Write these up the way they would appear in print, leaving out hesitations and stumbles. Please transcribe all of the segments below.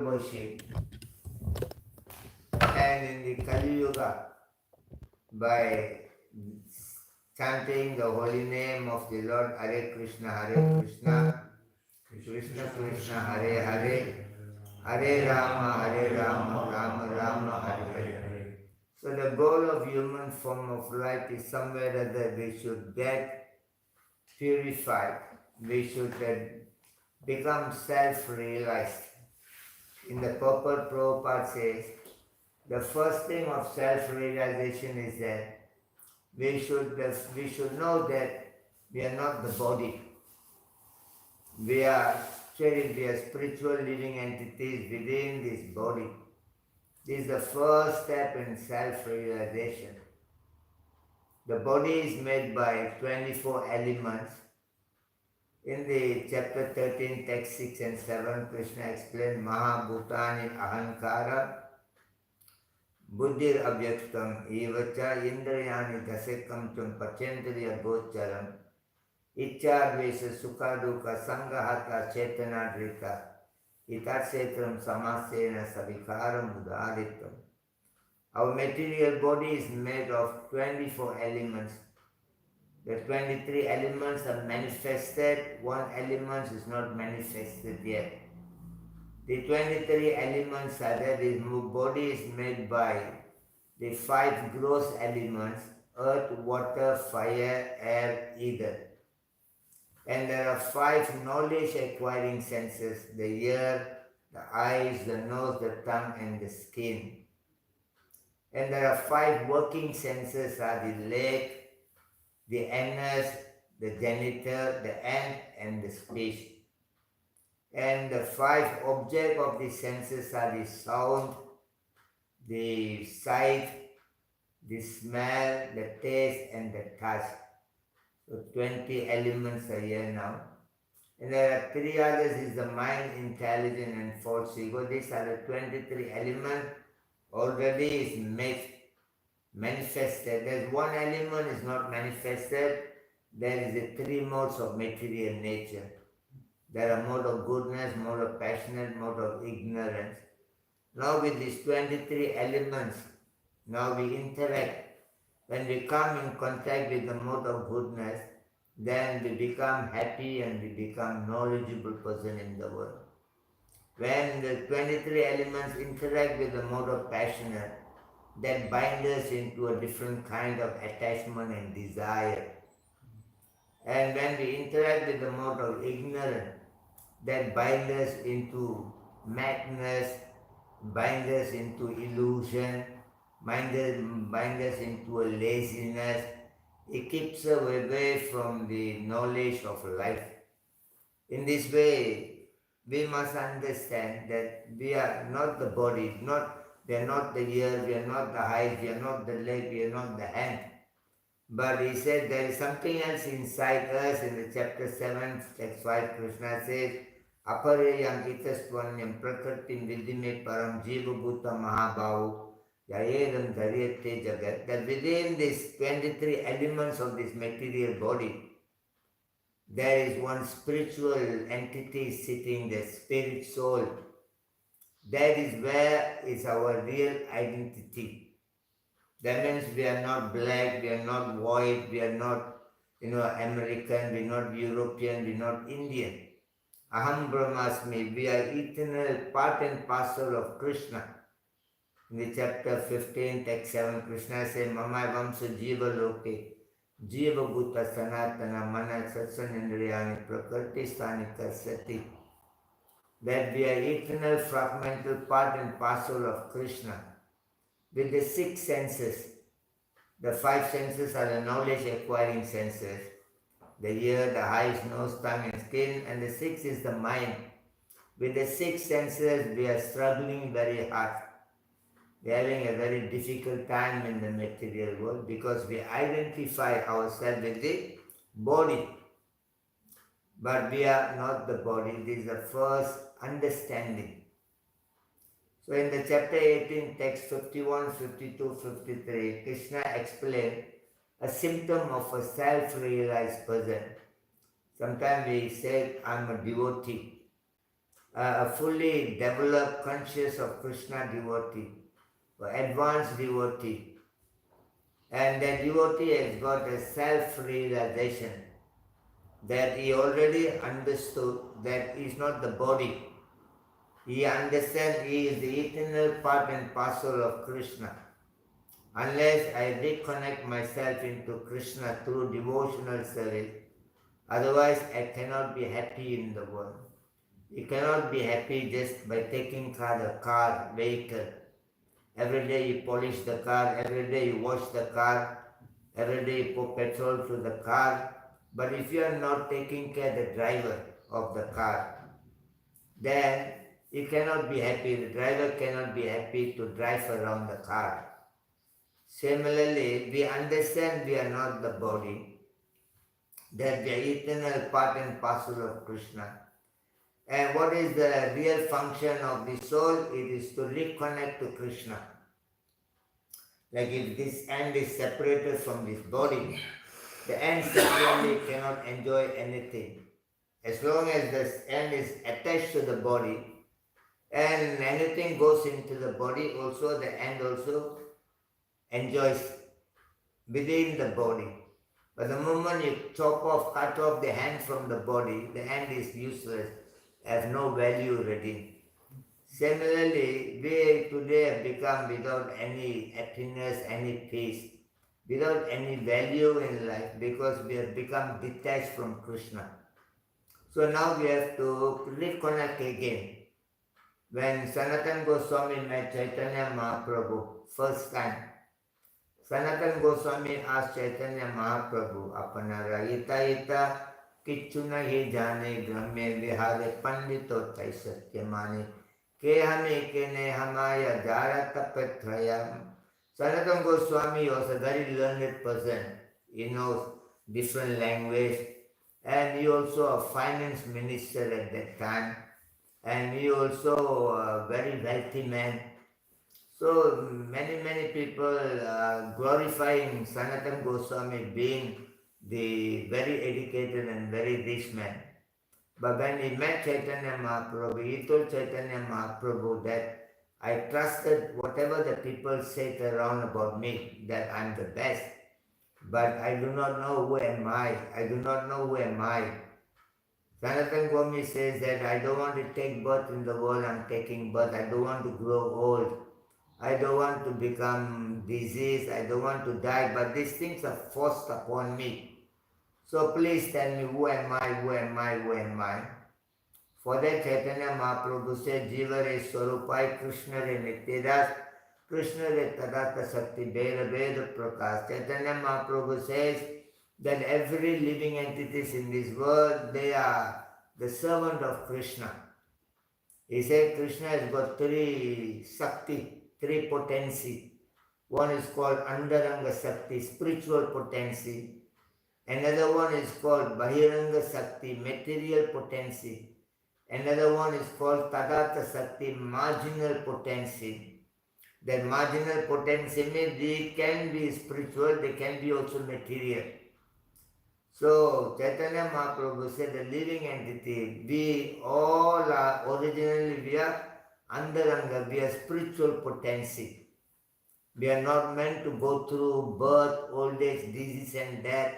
worship. And in the Kali Yuga, by chanting the holy name of the Lord, Hare Krishna, Krishna Krishna, Hare Hare, Hare Rama, Rama Rama, Hare Hare. So the goal of human form of life is somewhere or other we should get purified. We should become self-realized. In the purport, Prabhupada says, the first thing of self-realization is that we should know that we are not the body. We are spirit, we are spiritual living entities within this body. This is the first step in self-realization. The body is made by 24 elements. In the chapter 13, text 6 and 7, Krishna explained Mahabhutani Ahankara Buddhir Abhyaktam Evacha Indrayani Dasekam Tum Pachendriya Gocharam Ichadvesa Sukaduka Sangahata Chetanadrita Itatsetram Samasena Savikaram Udaritam. Our material body is made of 24 elements. The 23 elements are manifested, one element is not manifested yet. The 23 elements are there. This body is made by the 5 gross elements, earth, water, fire, air, ether. And there are 5 knowledge acquiring senses, the ear, the eyes, the nose, the tongue and the skin. And there are 5 working senses are the leg, the anus, the genital, the end and the speech. And the 5 objects of the senses are the sound, the sight, the smell, the taste and the touch. So 20 elements are here now. And there are 3 others is the mind, intelligence and false ego. These are the 23 elements already is manifested. There's one element is not manifested. There is the 3 modes of material nature. There are mode of goodness, mode of passionate, mode of ignorance. Now with these 23 elements, now we interact. When we come in contact with the mode of goodness, then we become happy and we become knowledgeable person in the world. When the 23 elements interact with the mode of passionate, that binds us into a different kind of attachment and desire. And when we interact with the mode of ignorance, that binds us into madness, binds us into illusion, binds us into a laziness. It keeps us away from the knowledge of life. In this way, we must understand that we are not the body, we are not the ear, we are not the eyes, we are not the leg, we are not the hand. But he said there is something else inside us. In the chapter 7, text 5, Krishna says, Aparayam itastvanyam prakritim vidime param jiva bhuta mahabhavu yayedam dharyate jagat. That within these 23 elements of this material body, there is one spiritual entity sitting, the spirit soul. That is where is our real identity. That means we are not black, we are not white, we are not American, we are not European, we are not Indian. Aham Brahmasmi, we are eternal part and parcel of Krishna. In the chapter 15, text 7, Krishna says, Mamai Vamsa Jiva Loke, Jiva Bhuta Sanatana Mana Satsanindriyani Prakriti Sthani Karsati. That we are eternal fragmental part and parcel of Krishna. With the 6 senses, the 5 senses are the knowledge acquiring senses. The ear, the eyes, nose, tongue and skin, and the 6th is the mind. With the 6 senses, we are struggling very hard. We are having a very difficult time in the material world because we identify ourselves with the body. But we are not the body. This is the first understanding. So in the chapter 18, text 51, 52, 53, Krishna explained a symptom of a self-realized person. Sometimes we say, I'm a devotee. a fully developed conscious of Krishna devotee, or advanced devotee. And that devotee has got a self-realization that he already understood that he is not the body. He understands he is the eternal part and parcel of Krishna. Unless I reconnect myself into Krishna through devotional service, otherwise I cannot be happy in the world. You cannot be happy just by taking car, vehicle. Every day you polish the car, every day you wash the car, every day you put petrol to the car. But if you are not taking care of the driver of the car, then you cannot be happy. The driver cannot be happy to drive around the car. Similarly, we understand we are not the body, that we are eternal part and parcel of Krishna. And what is the real function of the soul? It is to reconnect to Krishna. Like if this end is separated from this body, the end separately cannot enjoy anything. As long as the end is attached to the body, and anything goes into the body, also the end also enjoys within the body. But the moment you cut off the hand from the body, the hand is useless, has no value already. Similarly, we today have become without any happiness, any peace, without any value in life because we have become detached from Krishna. So now we have to reconnect again. When Sanatana Goswami met Chaitanya Mahaprabhu first time, Sanatana Goswami asked Chaitanya Mahaprabhu, Apana Rayita Ita किच्छु नहीं जाने ग्रम्य विहारे पंडितो तै सत्य माने के हमें के ने हमाया Zara तपत्रयम. Sanatana Goswami was a very learned person. He knows different language, and he also a finance minister at that time, and he also a very wealthy man. So many people glorifying Sanatana Goswami being the very educated and very rich man. But when he met Chaitanya Mahaprabhu, he told Chaitanya Mahaprabhu that I trusted whatever the people said around about me, that I'm the best. But I do not know who am I. I do not know who am I. Sanatana Goswami says that I don't want to take birth in the world, I'm taking birth. I don't want to grow old. I don't want to become diseased. I don't want to die. But these things are forced upon me. So please tell me, who am I, who am I, who am I? For that Chaitanya Mahaprabhu said, Jiva re Swarupai Krishna re Nityadas, Krishna re Tadata Sakti Beda Beda Prakash. Chaitanya Mahaprabhu says that every living entities in this world, they are the servant of Krishna. He said Krishna has got three Sakti, three potency. One is called Andaranga Sakti, spiritual potency. Another one is called Bahiranga Sakti, material potency. Another one is called Tadata Sakti, marginal potency. That marginal potency means they can be spiritual, they can be also material. So Chaitanya Mahaprabhu said the living entity, we all are originally, we are Andaranga, we are spiritual potency. We are not meant to go through birth, old age, disease and death.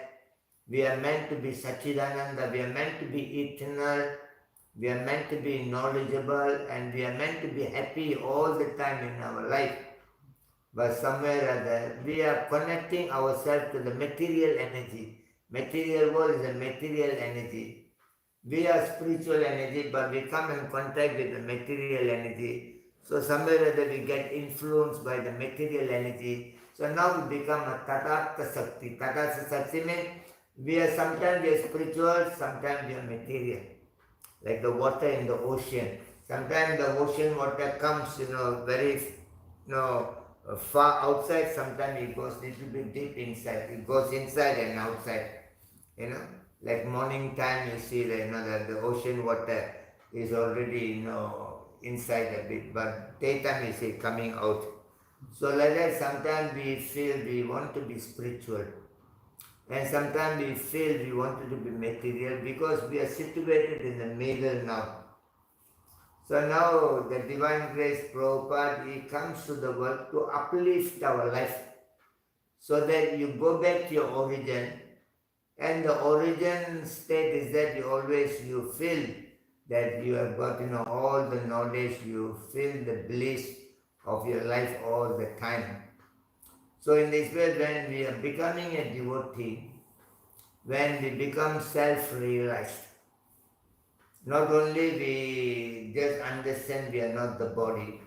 We are meant to be Sachidananda, we are meant to be eternal, we are meant to be knowledgeable, and we are meant to be happy all the time in our life. But somewhere or other, we are connecting ourselves to the material energy. Material world is a material energy. We are spiritual energy, but we come in contact with the material energy. So somewhere or other we get influenced by the material energy. So now we become a Tathagata Sakti. Tathagata Sakti means sometimes we are spiritual, sometimes we are material. Like the water in the ocean. Sometimes the ocean water comes, very, far outside. Sometimes it goes a little bit deep inside. It goes inside and outside. Like morning time you see that the ocean water is already, inside a bit. But daytime you see coming out. So like that, sometimes we feel we want to be spiritual. And sometimes we feel we wanted to be material because we are situated in the middle now. So now the Divine Grace Prabhupada, he comes to the world to uplift our life so that you go back to your origin, and the origin state is that you feel that you have got all the knowledge, you feel the bliss of your life all the time. So in this way, when we are becoming a devotee, when we become self-realized, not only we just understand we are not the body,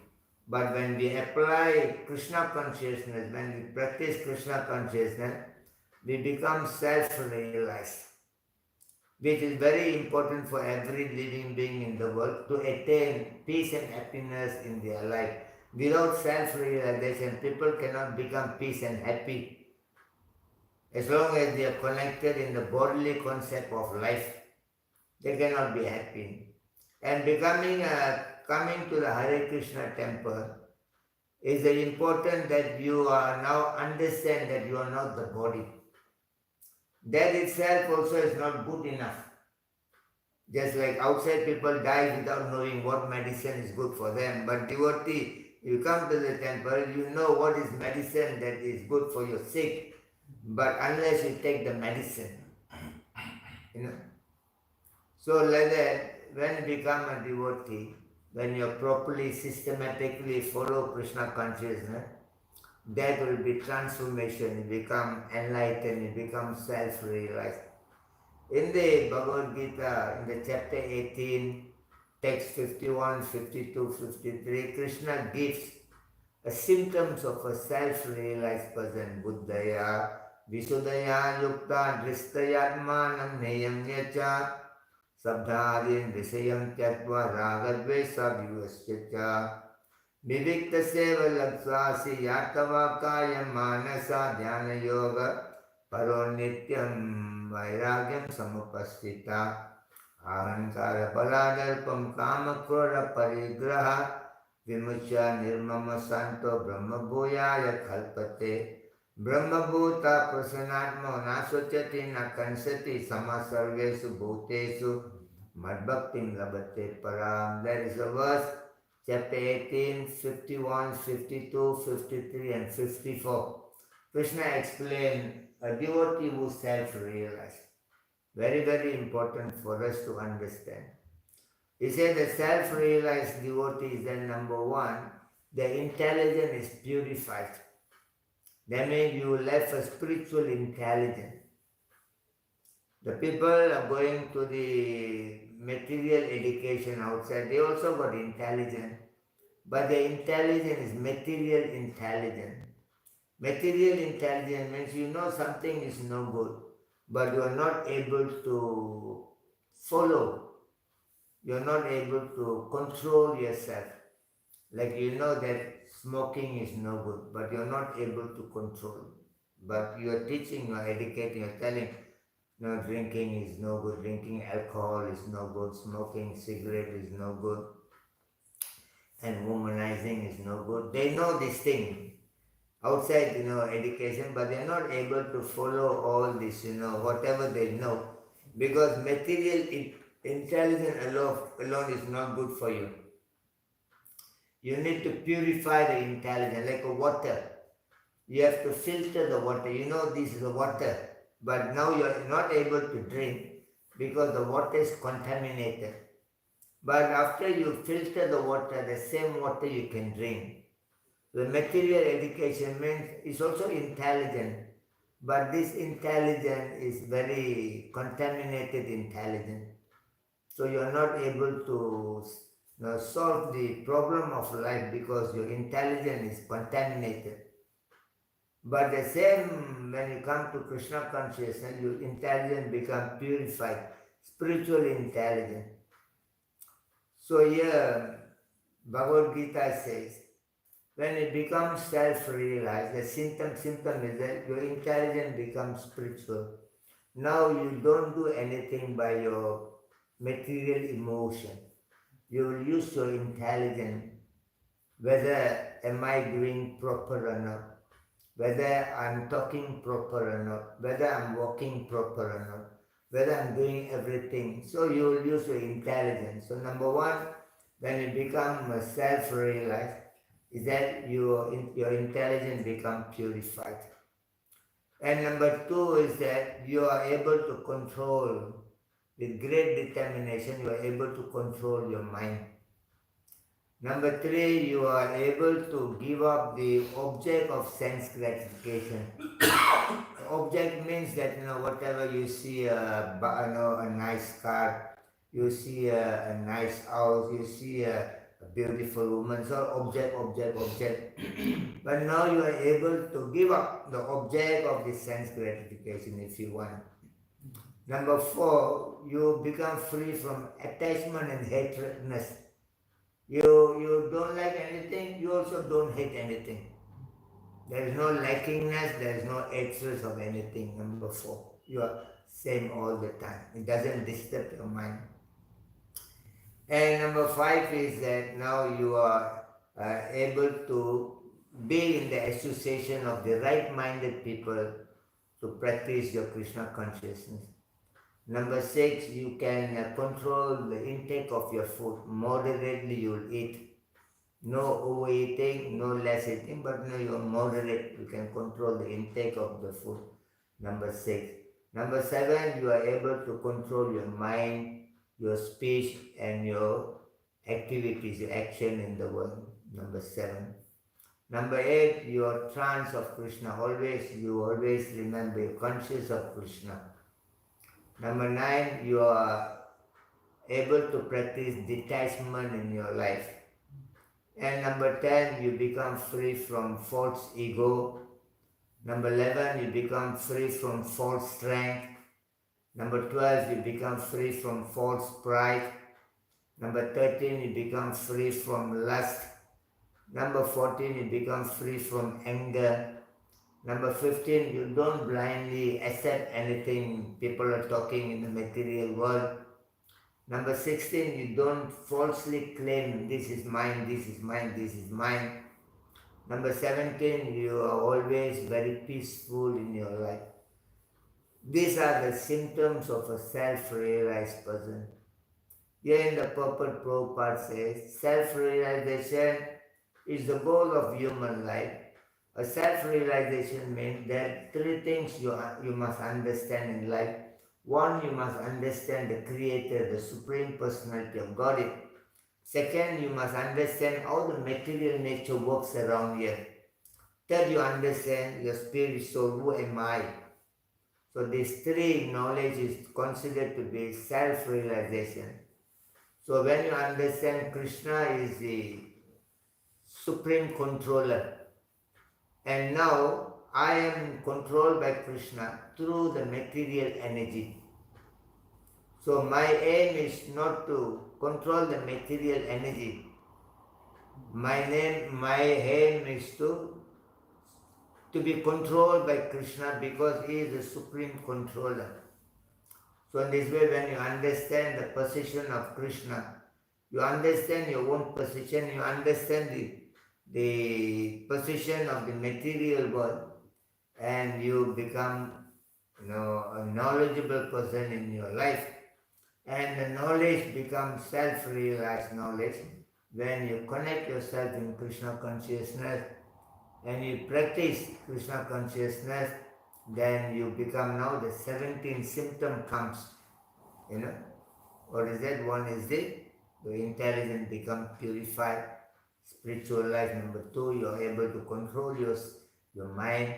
but when we apply Krishna consciousness, when we practice Krishna consciousness, we become self-realized, which is very important for every living being in the world to attain peace and happiness in their life. Without self-realization, people cannot become peace and happy as long as they are connected in the bodily concept of life. They cannot be happy. And coming to the Hare Krishna temple is important that you are now understand that you are not the body. That itself also is not good enough. Just like outside people die without knowing what medicine is good for them, but devotee, you come to the temple, you know what is medicine that is good for your sick, but unless you take the medicine, So like that, when you become a devotee, when you properly, systematically follow Krishna consciousness, that will be transformation, you become enlightened, you become self-realized. In the Bhagavad Gita, in the chapter 18, text 51, 52, 53, Krishna gives a symptoms of a self-realized person. Buddhaya, Visuddhaya, Yukta, Dristayatmanam, Neyam Nyacha, Sabdharin, Visayam Tyatva, Ragadvesa, Vivaschacha, Viviktaseva Laksvasi, Yatava Kaya Manasa, Dhyana Yoga, Paronityam, Vairagyam Samupastita, Ahankara Baladarpam Kamakura Parigraha, Vimucha Nirmama Santo Brahma Bhuyaya Kalpate, Brahma Bhuta Prasanatma Nasvachati Nakansati Samasarvesu Bhutesu Madbhaktim Labate Param. There is a verse, chapter 18, 51, 52, 53 and 54. Krishna explained a devotee who self-realized. Very, very important for us to understand. He said the self-realized devotee is then number one, the intelligence is purified. That means you left a spiritual intelligence. The people are going to the material education outside, they also got intelligence, but the intelligence is material intelligence. Material intelligence means you know something is no good, but you are not able to follow. You are not able to control yourself. Like you know that smoking is no good, but you are not able to control. But you are teaching, you are educating, you are telling, no, drinking is no good, drinking alcohol is no good, smoking cigarette is no good, and womanizing is no good. They know this thing outside, education, but they are not able to follow all this, whatever they know, because material intelligence alone is not good for you. You need to purify the intelligence, like a water. You have to filter the water. You know this is a water, but now you are not able to drink because the water is contaminated. But after you filter the water, the same water you can drink. The material education means it's also intelligent, but this intelligence is very contaminated intelligence. So you are not able to solve the problem of life because your intelligence is contaminated. But the same, when you come to Krishna consciousness, your intelligence becomes purified, spiritual intelligence. So here, Bhagavad Gita says, when it becomes self-realized, the symptom is that your intelligence becomes spiritual. Now you don't do anything by your material emotion. You will use your intelligence, whether am I doing proper or not, whether I'm talking proper or not, whether I'm walking proper or not, whether I'm doing everything. So you will use your intelligence. So number one, when you become self-realized, is that your intelligence becomes purified. And number two is that you are able to control, with great determination, you are able to control your mind. Number three, you are able to give up the object of sense gratification. Object means that whatever you see a nice car, you see a nice house, you see a beautiful woman, so object. But now you are able to give up the object of the sense gratification if you want. Number four, you become free from attachment and hatredness. You don't like anything, you also don't hate anything. There is no lackingness, there is no hatred of anything. Number four, you are same all the time. It doesn't disturb your mind. And number five is that now you are able to be in the association of the right-minded people to practice your Krishna consciousness. Number six, you can control the intake of your food. Moderately you will eat. No overeating, no less eating, but no, you are moderate. You can control the intake of the food. Number six. Number seven, you are able to control your mind, your speech, and your activities, your action in the world. Number seven. Number eight, your trance of Krishna. You always remember, you're conscious of Krishna. Number nine, you are able to practice detachment in your life. And number 10, you become free from false ego. Number 11, you become free from false strength. Number 12, you become free from false pride. Number 13, you become free from lust. Number 14, you become free from anger. Number 15, you don't blindly accept anything people are talking in the material world. Number 16, you don't falsely claim this is mine, this is mine, this is mine. Number 17, you are always very peaceful in your life. These are the symptoms of a self-realized person. Here in the Purport Prabhupada says, self-realization is the goal of human life. A self-realization means that three things you must understand in life. One, you must understand the Creator, the Supreme Personality of Godhead. Second, you must understand how the material nature works around here. Third, you understand your spirit soul, who am I? So these three knowledge is considered to be self-realization. So when you understand Krishna is the supreme controller, and now I am controlled by Krishna through the material energy. So my aim is not to control the material energy. My aim is to be controlled by Krishna because he is the supreme controller. So in this way, when you understand the position of Krishna, you understand your own position, you understand the position of the material world, and you become a knowledgeable person in your life. And the knowledge becomes self-realized knowledge when you connect yourself in Krishna consciousness and you practice Krishna consciousness. Then you become now the 17th symptom comes. What is that? One is the intelligence becomes purified, spiritual life. Number two, you are able to control your mind.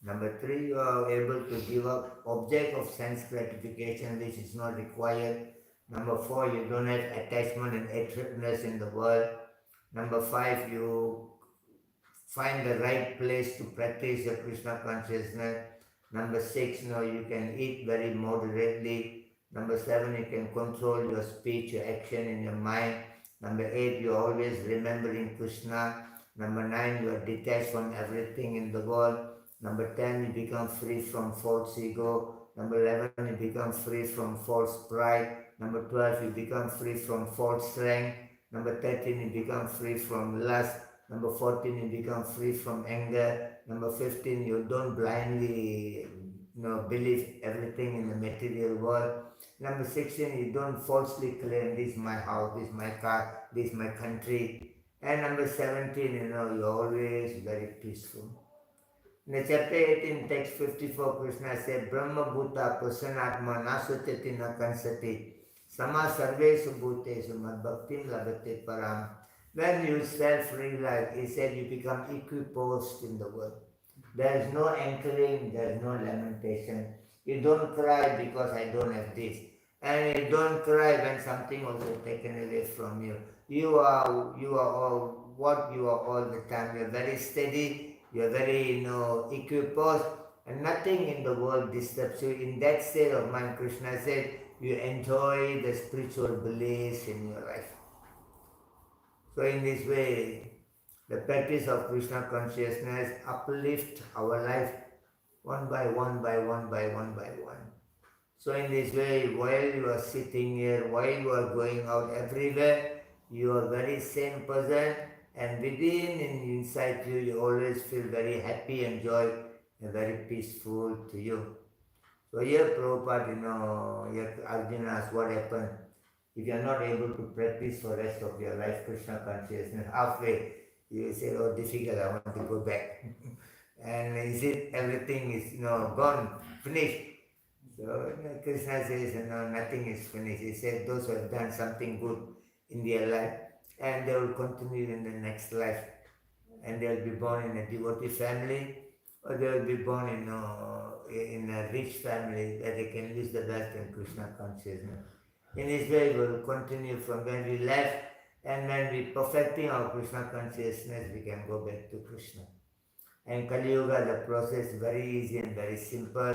Number three, you are able to give up object of sense gratification which is not required. Number four, you don't have attachment and hatredness in the world. Number five, you find the right place to practice your Krishna consciousness. Number six, you can eat very moderately. Number seven, you can control your speech, your action in your mind. Number eight, you're always remembering Krishna. Number nine, you are detached from everything in the world. Number 10, you become free from false ego. Number 11, you become free from false pride. Number 12, you become free from false strength. Number 13, you become free from lust. Number 14, you become free from anger. Number 15, you don't blindly believe everything in the material world. Number 16, you don't falsely claim this is my house, this is my car, this is my country. And number 17, you're always very peaceful. In the chapter 18, text 54, Krishna said, Brahma Bhuta Prasanatma Nasutati na kansati Sama Sarvesu Bhutesu Mad Bhaktim Labate Param. When you self-realize, he said, you become equiposed in the world. There is no anchoring, there is no lamentation. You don't cry because I don't have this. And you don't cry when something also taken away from you. You are all what you are all the time. You are very steady, you are very, equiposed, and nothing in the world disturbs you. In that state of mind, Krishna said, you enjoy the spiritual bliss in your life. So in this way, the practice of Krishna consciousness uplift our life one by one by one by one by one. So in this way, while you are sitting here, while you are going out everywhere, you are very same person, and within and inside you, you always feel very happy and joy and very peaceful to you. So here Prabhupada, here Arjuna asked what happened. If you are not able to practice for the rest of your life Krishna consciousness, halfway you say, oh, difficult, I want to go back. And is it everything is gone, finished? So Krishna says, nothing is finished. He said those who have done something good in their life, and they will continue in the next life. And they will be born in a devotee family, or they will be born in a rich family where they can use the wealth in Krishna consciousness. In this way, we will continue from when we left, and when we perfecting our Krishna consciousness, we can go back to Krishna. And Kali Yuga, the process is very easy and very simple.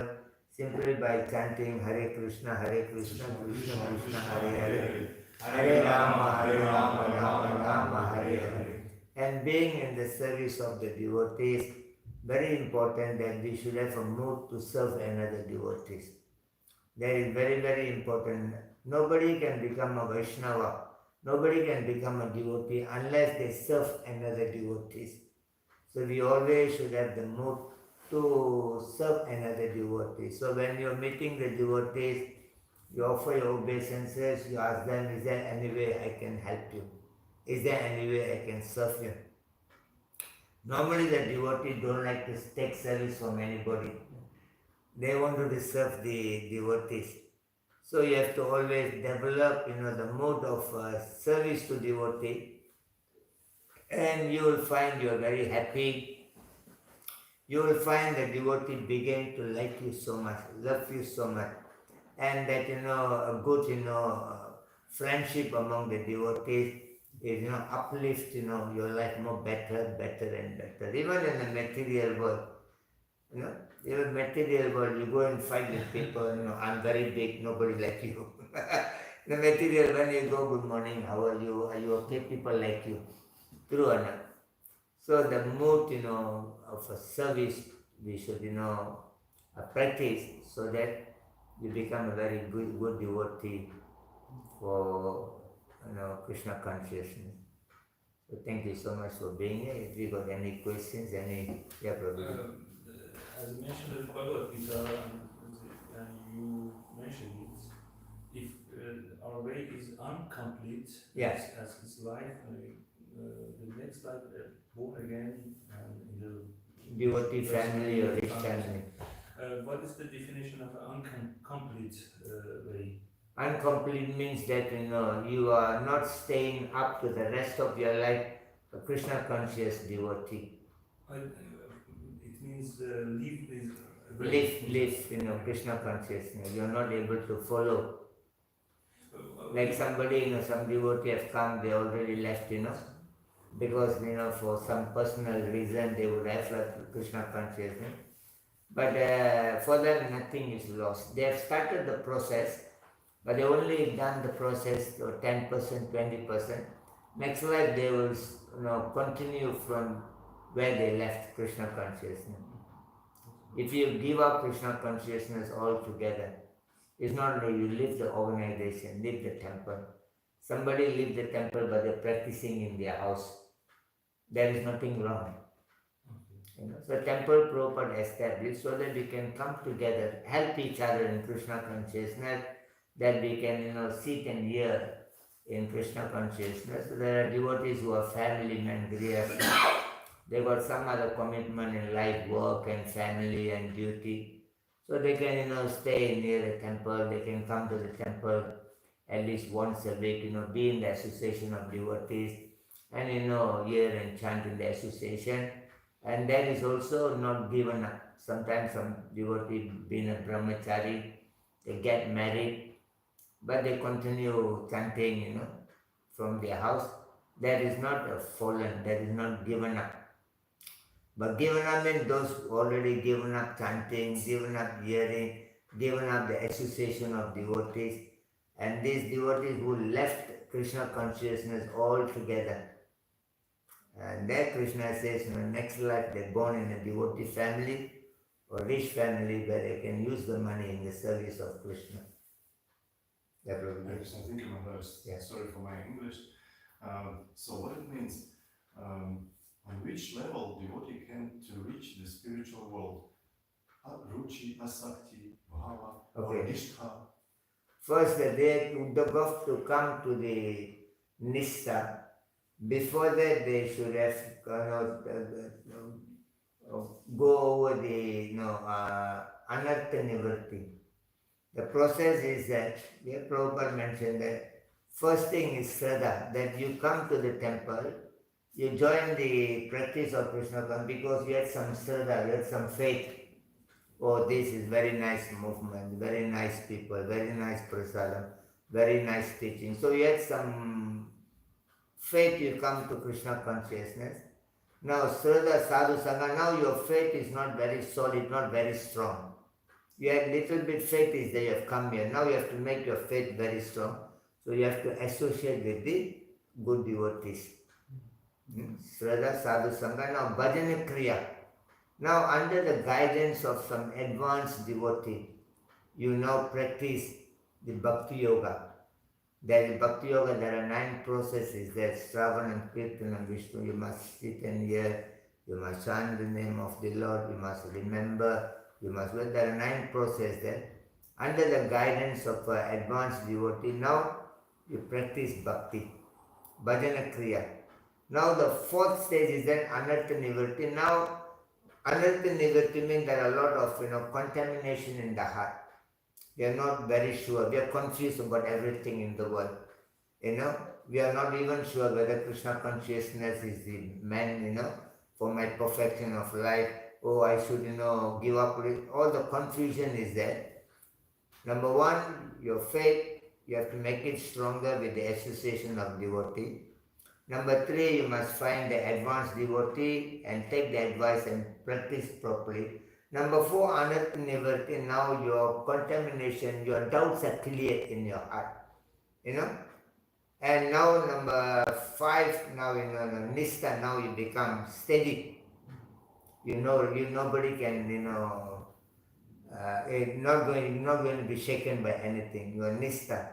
Simply by chanting Hare Krishna, Krishna Krishna, Hare Hare, Hare Rama, Rama Rama, Hare Hare. And being in the service of the devotees, very important that we should have a mood to serve another devotees. That is very, very important. Nobody can become a Vaishnava. Nobody can become a devotee unless they serve another devotees. So we always should have the mood to serve another devotee. So when you are meeting the devotees, you offer your obeisances, you ask them, is there any way I can help you? Is there any way I can serve you? Normally the devotees don't like to take service from anybody. They want to serve the devotees. So you have to always develop, the mode of service to devotee, and you will find you are very happy. You will find the devotee begin to like you so much, love you so much, and that a good friendship among the devotees is uplift your life more better and better. Even in the material world, even material world, you go and fight with people, I'm very big, nobody like you. The material, when you go, good morning, how are you? Are you okay? People like you. True or not? So the mood, of a service, we should, practice so that you become a very good devotee for, Krishna consciousness. So thank you so much for being here. If you got any questions, yeah, Prabhu. As you mentioned in Bhagavad Gita, and you mentioned it, if our way is incomplete, yes, as his life, the next life, born again in the devotee family or rich family. What is the definition of an incomplete way? Incomplete means that you are not staying up to the rest of your life a Krishna conscious devotee. It means live, Krishna consciousness. You are not able to follow. Like somebody, some devotee have come, they already left, because for some personal reason they would have Krishna consciousness. But for them nothing is lost. They have started the process, but they only done the process to 10%, 20%. Next life they will continue from where they left Krishna consciousness. If you give up Krishna consciousness altogether, it's not like you leave the organization, leave the temple. Somebody leave the temple but they're practicing in their house. There is nothing wrong. So temple Prabhupada established so that we can come together, help each other in Krishna consciousness, that we can, sit and hear in Krishna consciousness. So there are devotees who are family men, grihasthas. They got some other commitment in life, work and family and duty. So they can, stay near the temple, they can come to the temple at least once a week, be in the association of devotees and, hear and chant in the association. And that is also not given up. Sometimes some devotee being a brahmachari, they get married, but they continue chanting, from their house. That is not a fallen, that is not given up. But given up means those already given up chanting, given up hearing, given up the association of devotees, and these devotees who left Krishna consciousness altogether. And there Krishna says, next life they're born in a devotee family or rich family where they can use the money in the service of Krishna. That will be. I think in my verse. Yeah. Sorry for my English. So what it means, on which level devotee can to reach the spiritual world? Ruchi, asakti, bhava, or nishtha? First, they have to come to the nishtha. Before that, they should have go over the anartha nivritti. The process is that, Prabhupada mentioned that first thing is shraddha, that you come to the temple, you join the practice of Krishna consciousness because you had some shraddha, you had some faith. Oh, this is very nice movement, very nice people, very nice prasadam, very nice teaching. So you had some faith, you come to Krishna consciousness. Now, Shraddha Sadhu Sangha, now your faith is not very solid, not very strong. You had little bit faith is there, you have come here. Now you have to make your faith very strong. So you have to associate with the good devotees. Shraddha Sadhu Sangha. Now Bhajana Kriya. Now under the guidance of some advanced devotee, you now practice the Bhakti Yoga. There is Bhakti Yoga, there are 9 processes. There is Shravanam, Kirtanam, Vishnu. You must sit and hear. You must chant the name of the Lord. You must remember. You must, well, there are 9 processes there. Under the guidance of an advanced devotee, now you practice bhakti, bhajana kriya. Now the 4th stage is then anartha nivritti. Now anartha nivritti means there are a lot of contamination in the heart. We are not very sure. We are confused about everything in the world. We are not even sure whether Krishna consciousness is the man, for my perfection of life. Oh, I should, give up. All the confusion is there. Number 1, your faith, you have to make it stronger with the association of devotee. Number 3, you must find the advanced devotee and take the advice and practice properly. Number 4, anartha nivritti. Now your contamination, your doubts are clear in your heart. And now number 5, now nishtha, now you become steady. Nobody can, not going to be shaken by anything. You are nishtha.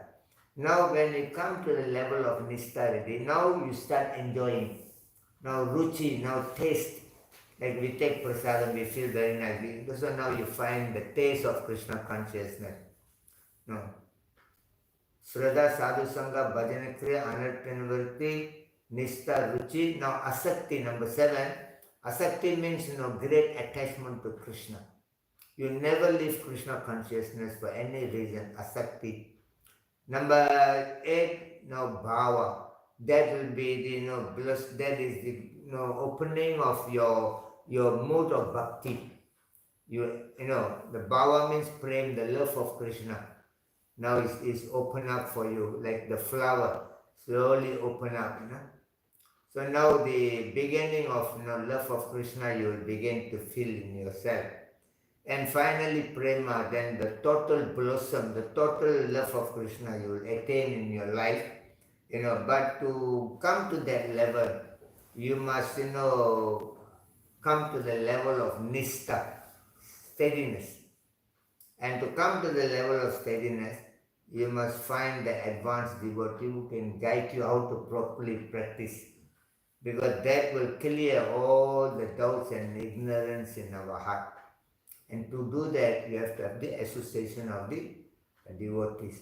Now when you come to the level of nishtha already, now you start enjoying. Now ruchi, now taste. Like we take prasadam, we feel very nice. So now you find the taste of Krishna consciousness. No. Shraddha, sadhu sangha, bhajana kriya, anartha nivritti, nishtha, ruchi. Now asakti, number 7. Asakti means, great attachment to Krishna. You never leave Krishna consciousness for any reason. Asakti. Number 8, now bhava. That will be the, that is the, opening of your mode of bhakti. The bhava means prem, the love of Krishna. Now is open up for you, like the flower, slowly open up, So now the beginning of love of Krishna you will begin to feel in yourself. And finally prema, then the total blossom, the total love of Krishna you will attain in your life. But to come to that level, you must, come to the level of nishtha, steadiness. And to come to the level of steadiness, you must find the advanced devotee who can guide you how to properly practice. because that will clear all the doubts and ignorance in our heart. And to do that, you have to have the association of the devotees.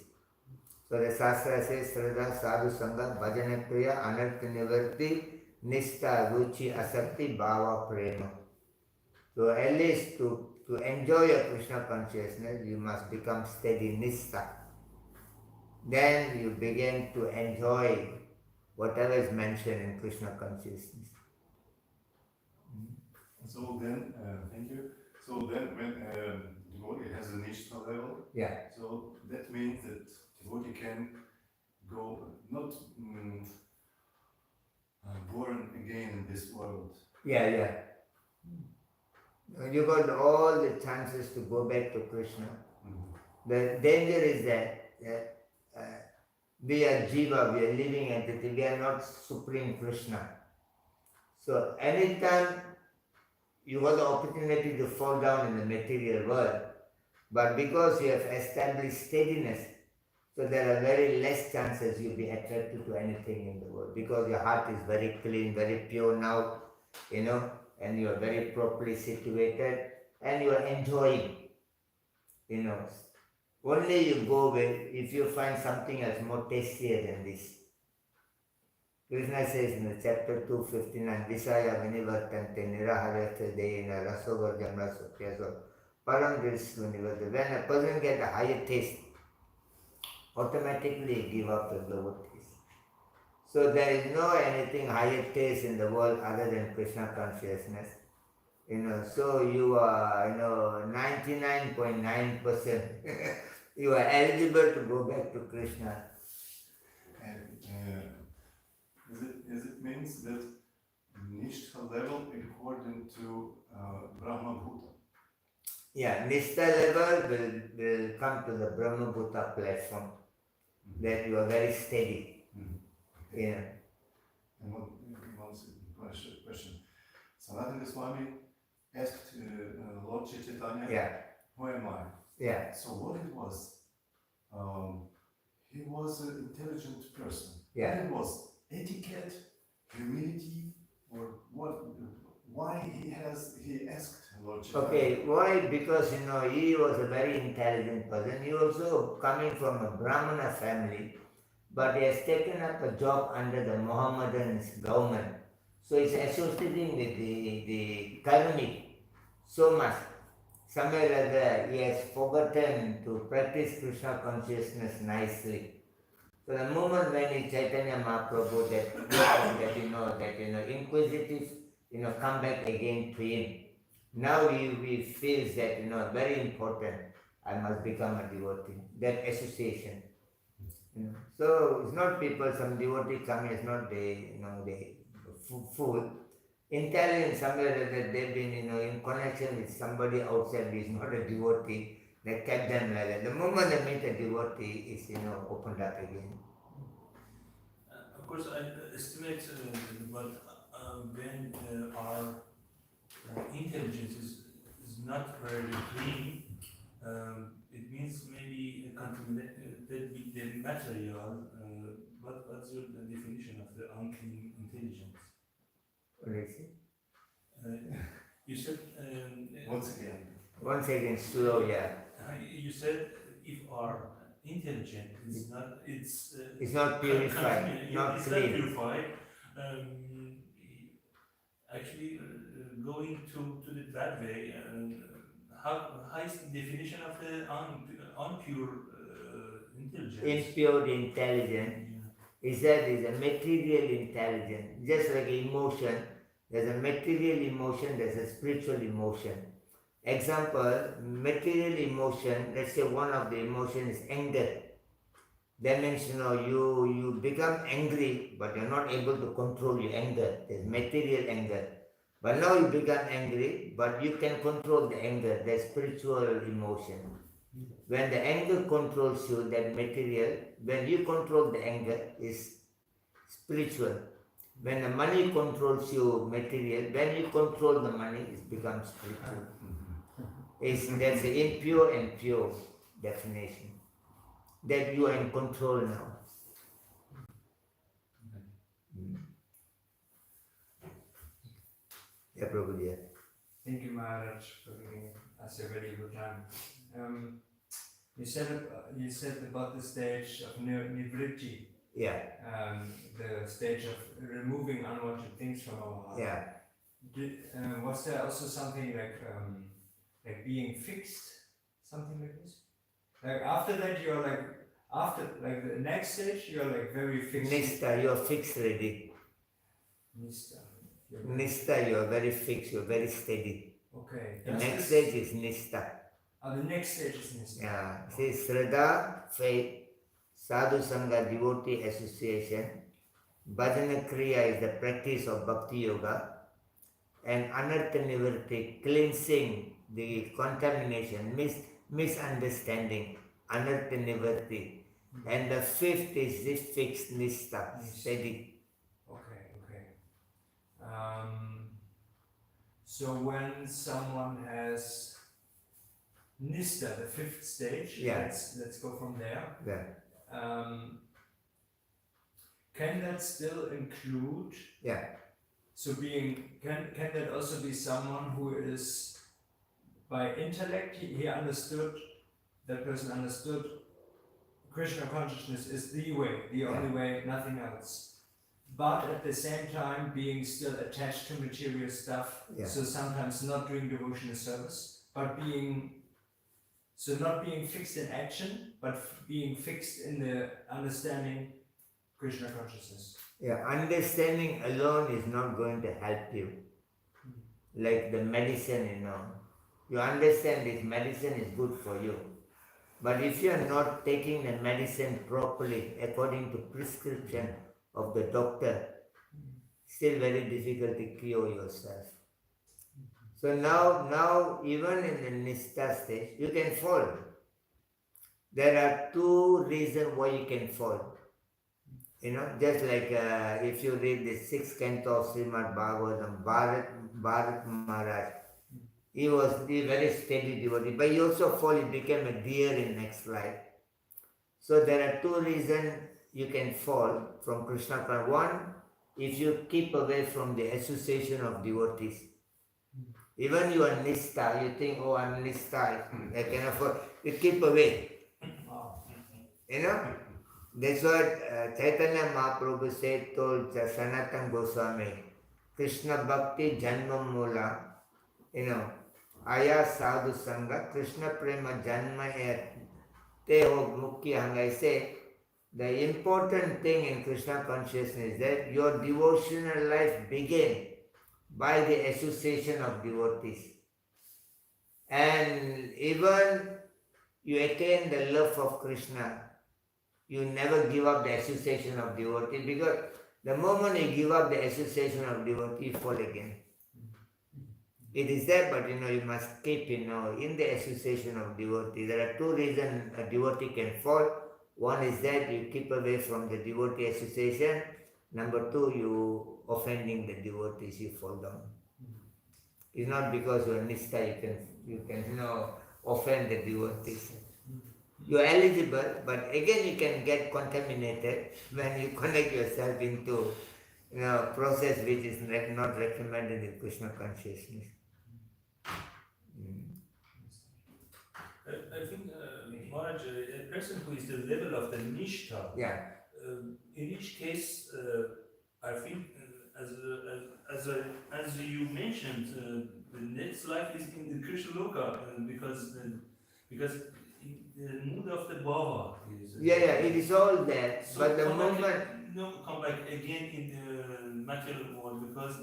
So the Shastra says, Sraddha, Sadhu Sangha, Bhajana Kriya, Anartha Nivarti, Nishta, Ruchi, Asakti, Bhava, Prema. So at least to enjoy your Krishna consciousness, you must become steady Nishta. Then you begin to enjoy whatever is mentioned in Krishna consciousness. So then, thank you. So then, when devotee has a nishta level, Yeah. so that means that devotee can go not born again in this world. Yeah. You got all the chances to go back to Krishna. The danger is that we are jiva, we are living entity, we are not supreme Krishna. So anytime you got the opportunity to fall down in the material world, but because you have established steadiness, so there are very less chances you'll be attracted to anything in the world, because your heart is very clean, very pure now, and you are very properly situated, and you are enjoying, Only you go with if you find something else more tastier than this. Krishna says in the chapter 259, Visaya Vinivartante Niraharyatha Deyena Rasovarjamra Sukyaso Param Drisunivartha. When a person gets a higher taste, automatically give up the lower taste. So there is no anything higher taste in the world other than Krishna consciousness. So you are, 99.9% you are eligible to go back to Krishna. And is it means that Nishtha level according to Brahma Bhuta? Yeah, Nishtha level will come to the Brahma Bhuta platform, that you are very steady. Yeah. And one question. Sanatana Swami asked Lord Chaitanya, Yeah. who am I? Yeah. So what it was? He was an intelligent person. Yeah. What it was? Etiquette, humility, or what? Why he asked Lord Chaitanya? Okay, why? Because he was a very intelligent person. He also coming from a Brahmana family, but he has taken up a job under the Mohammedan's government. So he's associating with the Karmic so much. Somewhere or other he has forgotten to practice Krishna consciousness nicely. So the moment when Chaitanya Mahaprabhu that inquisitive, come back again to him. Now we feels that very important. I must become a devotee. That association. So it's not people. Some devotee come. It's not they fool. Intelligent somewhere that they've been in connection with somebody outside who is not a devotee. That kept them like that. The moment they meet a devotee, is opened up again. Of course, I estimate, but when our intelligence is not very clean, it means maybe contaminated with the material. What's your definition of the unclean intelligence? What is it? You said. Once again, slow, yeah. You said if our intelligence is not, it's not purified, not it's clean. not purified. Actually, going to the bad way. How is the definition of the unpure intelligence? Impure intelligence is a material intelligence, just like emotion. There's a material emotion, there's a spiritual emotion. Example, material emotion, let's say one of the emotions is anger. That means you become angry, but you're not able to control your anger. There's material anger. But now you become angry, but you can control the anger. There's spiritual emotion. When the anger controls you, that material, when you control the anger, is spiritual. When the money controls you, material, when you control the money, it becomes spiritual. That's the impure and pure definition. That you are in control now. Yeah, Prabhuji. Thank you, Maharaj, for giving us a very good time. You said about the stage of nivritti, Yeah, the stage of removing unwanted things from our heart. yeah. Was there also something like being fixed, something like this? Like after that, you're like after like the next stage, you're like very fixed. Nista, you're fixed already. Nista. Nista, you're very fixed, you're very steady. Okay. The next stage is Nista. The next stage is Nista. Yeah. See, Shraddha, faith, Sadhu Sangha, devotee association, Bhajana Kriya is the practice of Bhakti Yoga, and Anartha Nivritti, cleansing the contamination, misunderstanding, Anartha Nivritti. And the fifth is this fixed Nista, steady. So when someone has Nista, the fifth stage, Yeah. let's go from there. Yeah. Can that still include? Yeah. So can that also be someone who is by intellect he understood, that person understood Krishna consciousness is the way, the only way, nothing else. But at the same time being still attached to material stuff, so sometimes not doing devotional service, but not being fixed in action, but being fixed in the understanding Krishna consciousness. Yeah, understanding alone is not going to help you. Like the medicine, you understand this medicine is good for you. But if you are not taking the medicine properly according to prescription of the doctor, still very difficult to cure yourself. So now even in the Nista stage, you can fall. There are two reasons why you can fall. Just like if you read the 6th canto of Srimad Bhagavatam, Bharat Maharaj, he was a very steady devotee, but he also fall, he became a deer in next life. So there are two reasons you can fall from Krishna consciousness. One, if you keep away from the association of devotees. Even you are Nista, you think, oh, I'm Nista, I can afford, you keep away. That's what Chaitanya Mahaprabhu told Sanatana Goswami, Krishna Bhakti Janma Mula, Aya Sadhu Sangha, Krishna Prema Janma Te Ho Mukhi Hanga. Say, the important thing in Krishna consciousness is that your devotional life began by the association of devotees. And even you attain the love of Krishna, you never give up the association of devotee, because the moment you give up the association of devotee, you fall again. It is there, but you must keep in the association of devotee. There are two reasons a devotee can fall. One is that you keep away from the devotee association. Number two, you offending the devotees, you fall down. It's not because you are Nista, you can offend the devotees. You are eligible, but again you can get contaminated when you connect yourself into process which is not recommended in Krishna consciousness. I think, Maharaj, a person who is the level of the Nishta, in each case, I think, as you mentioned, the next life is in the Krishna Loka, because the mood of the Bhava is... it is all there, So but the moment... come back again in the material world, because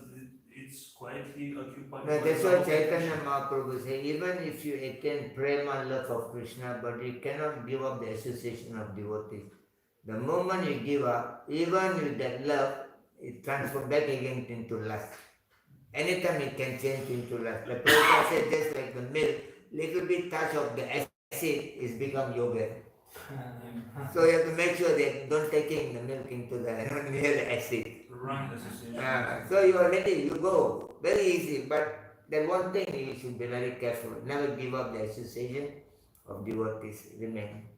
it's quietly occupied... No, that's what Chaitanya Mahaprabhu says. Even if you attain prema, love of Krishna, but you cannot give up the association of devotees. The moment you give up, even with that love, it transforms back again into lust. Anytime it can change into lust. The Prabhupada said just like the milk, little bit touch of the acid is become yogurt. So you have to make sure that don't taking the milk into the near the acid. Wrong association. So you are ready, you go. Very easy, but that one thing you should be very careful. Never give up the association of devotees. Remain.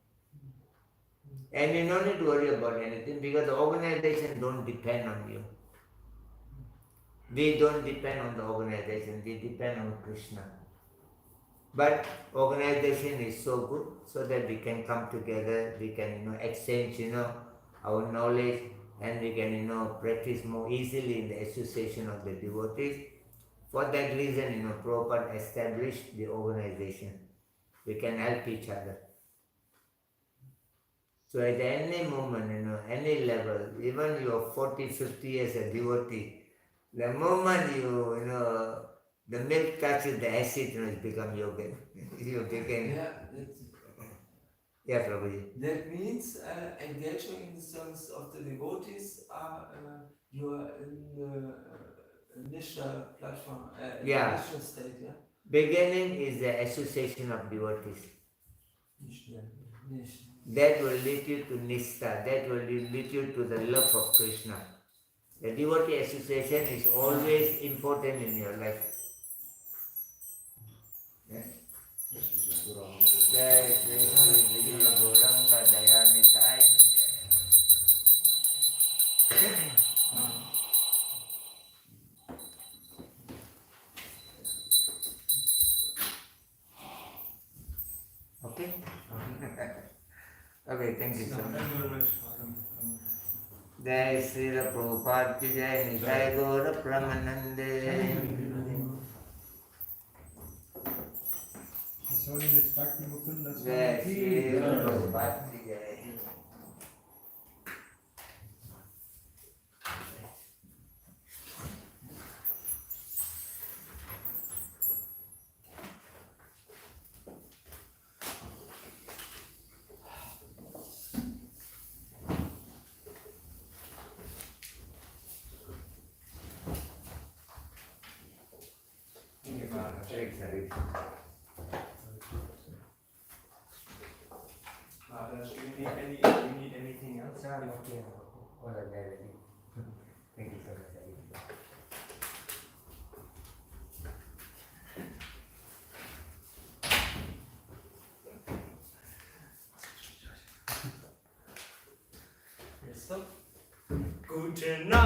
And you don't need to worry about anything because the organization don't depend on you. We don't depend on the organization, we depend on Krishna. But organization is so good so that we can come together, we can exchange our knowledge, and we can practice more easily in the association of the devotees. For that reason, Prabhupada established the organization. We can help each other. So at any moment, any level, even you are 40, 50 years a devotee, the moment the milk touches the acid, it becomes yoga. You became. Yeah, Yeah, Prabhuji. that means engaging in the service of the devotees are you are in the initial platform, Yeah. initial state, yeah? Beginning is the association of devotees. Initial. That will lead you to Nistha, that will lead you to the love of Krishna. The devotee association is always important in your life. Yeah. Jai Shri Shri Vijaya Gauranga Dayanithai. Okay? Okay, thank you so much. Thank you very much. Jai Sri Prabhupada ki Jai Nitai Gaura Pramanande. His Holiness Bhakti Mukunda Jai Swami. Sri Prabhupada ki Jai. Thanks, Hari. Maharaj, do you need anything else? I'm okay. All of that ready. Thank you so much, Hari. Yes, stop. Gute Nacht.